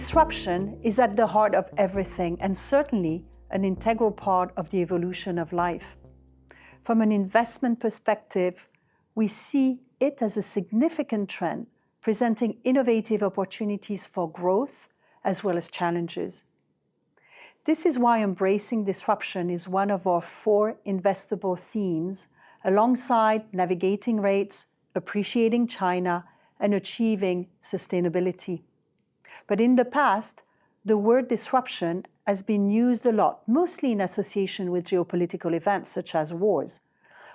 Disruption is at the heart of everything and certainly an integral part of the evolution of life. From an investment perspective, we see it as a significant trend, presenting innovative opportunities for growth as well as challenges. This is why embracing disruption is one of our 4 investable themes, alongside navigating rates, appreciating China, and achieving sustainability. But in the past, the word disruption has been used a lot, mostly in association with geopolitical events such as wars,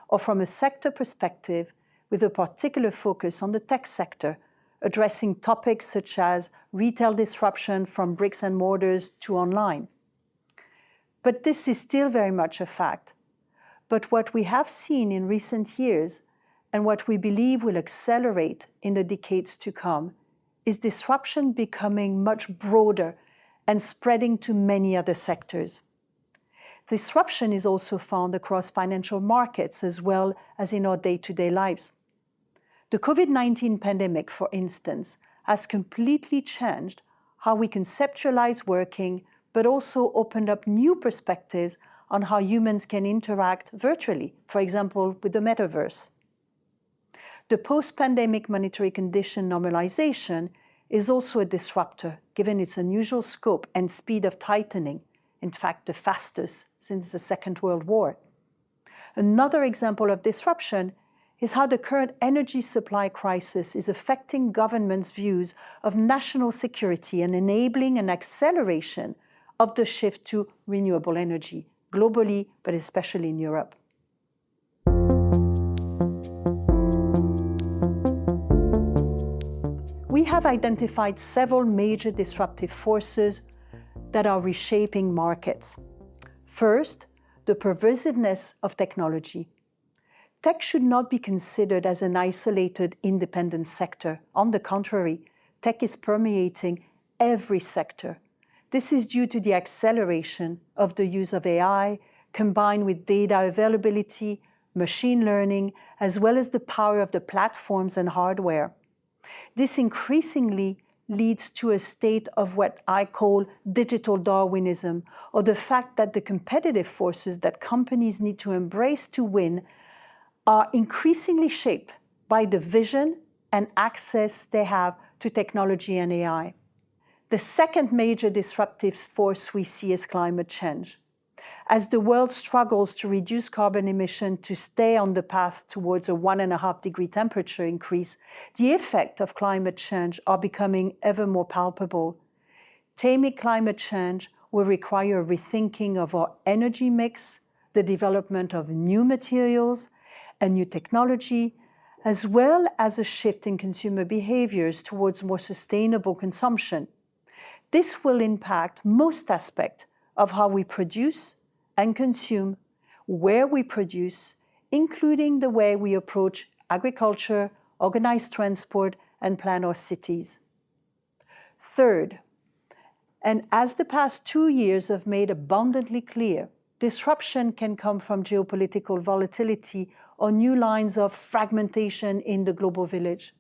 or from a sector perspective with a particular focus on the tech sector, addressing topics such as retail disruption from bricks and mortars to online. But this is still very much a fact. But what we have seen in recent years, and what we believe will accelerate in the decades to come, is disruption becoming much broader and spreading to many other sectors. Disruption is also found across financial markets as well as in our day-to-day lives. The COVID-19 pandemic, for instance, has completely changed how we conceptualize working, but also opened up new perspectives on how humans can interact virtually, for example, with the metaverse. The post-pandemic monetary condition normalization is also a disruptor, given its unusual scope and speed of tightening, in fact, the fastest since the Second World War. Another example of disruption is how the current energy supply crisis is affecting governments' views of national security and enabling an acceleration of the shift to renewable energy, globally, but especially in Europe. We have identified several major disruptive forces that are reshaping markets. First, the pervasiveness of technology. Tech should not be considered as an isolated, independent sector. On the contrary, tech is permeating every sector. This is due to the acceleration of the use of AI, combined with data availability, machine learning, as well as the power of the platforms and hardware. This increasingly leads to a state of what I call digital Darwinism, or the fact that the competitive forces that companies need to embrace to win are increasingly shaped by the vision and access they have to technology and AI. The second major disruptive force we see is climate change. As the world struggles to reduce carbon emission to stay on the path towards a 1.5-degree temperature increase, the effects of climate change are becoming ever more palpable. Taming climate change will require a rethinking of our energy mix, the development of new materials and new technology, as well as a shift in consumer behaviors towards more sustainable consumption. This will impact most aspects of how we produce and consume, where we produce, including the way we approach agriculture, organize transport, and plan our cities. Third, and as the past 2 years have made abundantly clear, disruption can come from geopolitical volatility or new lines of fragmentation in the global village.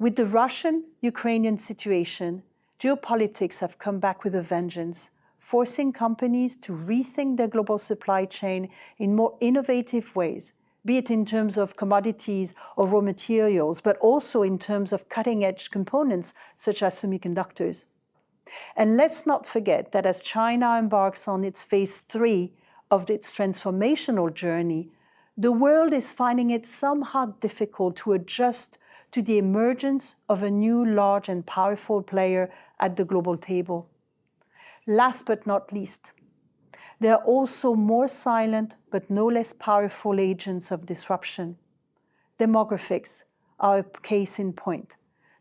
With the Russian-Ukrainian situation, geopolitics have come back with a vengeance, forcing companies to rethink their global supply chain in more innovative ways, be it in terms of commodities or raw materials, but also in terms of cutting-edge components such as semiconductors. And let's not forget that as China embarks on its phase 3 of its transformational journey, the world is finding it somehow difficult to adjust to the emergence of a new large and powerful player at the global table. Last but not least, there are also more silent but no less powerful agents of disruption. Demographics are a case in point.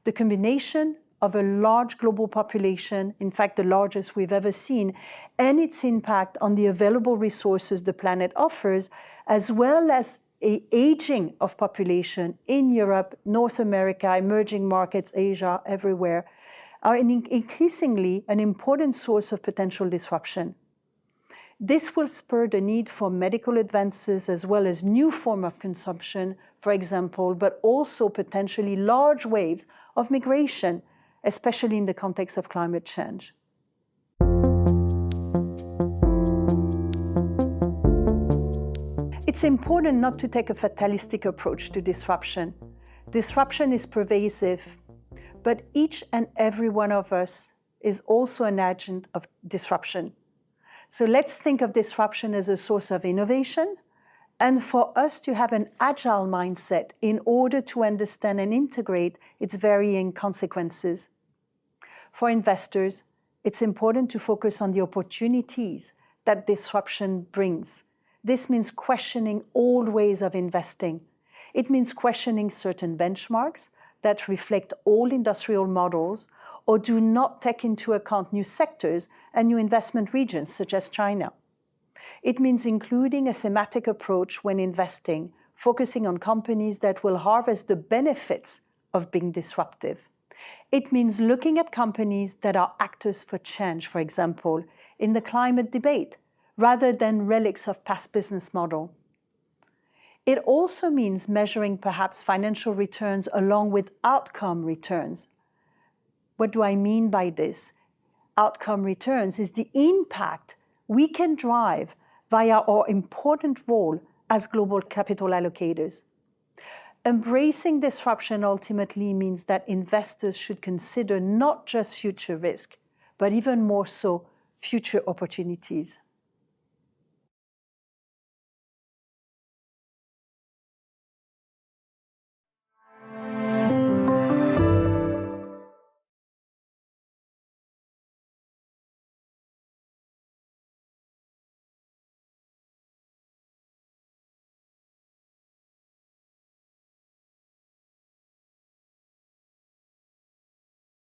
The combination of a large global population, in fact the largest we've ever seen, and its impact on the available resources the planet offers, as well as an aging of population in Europe, North America, emerging markets, Asia, everywhere, are increasingly an important source of potential disruption. This will spur the need for medical advances as well as new forms of consumption, for example, but also potentially large waves of migration especially in the context of climate change. It's important not to take a fatalistic approach to disruption. Disruption is pervasive, but each and every one of us is also an agent of disruption. So let's think of disruption as a source of innovation, and for us to have an agile mindset in order to understand and integrate its varying consequences. For investors, it's important to focus on the opportunities that disruption brings. This means questioning old ways of investing. It means questioning certain benchmarks that reflect old industrial models or do not take into account new sectors and new investment regions, such as China. It means including a thematic approach when investing, focusing on companies that will harvest the benefits of being disruptive. It means looking at companies that are actors for change, for example, in the climate debate, rather than relics of past business model. It also means measuring perhaps financial returns along with outcome returns. What do I mean by this? Outcome returns is the impact we can drive via our important role as global capital allocators. Embracing disruption ultimately means that investors should consider not just future risk, but even more so, future opportunities.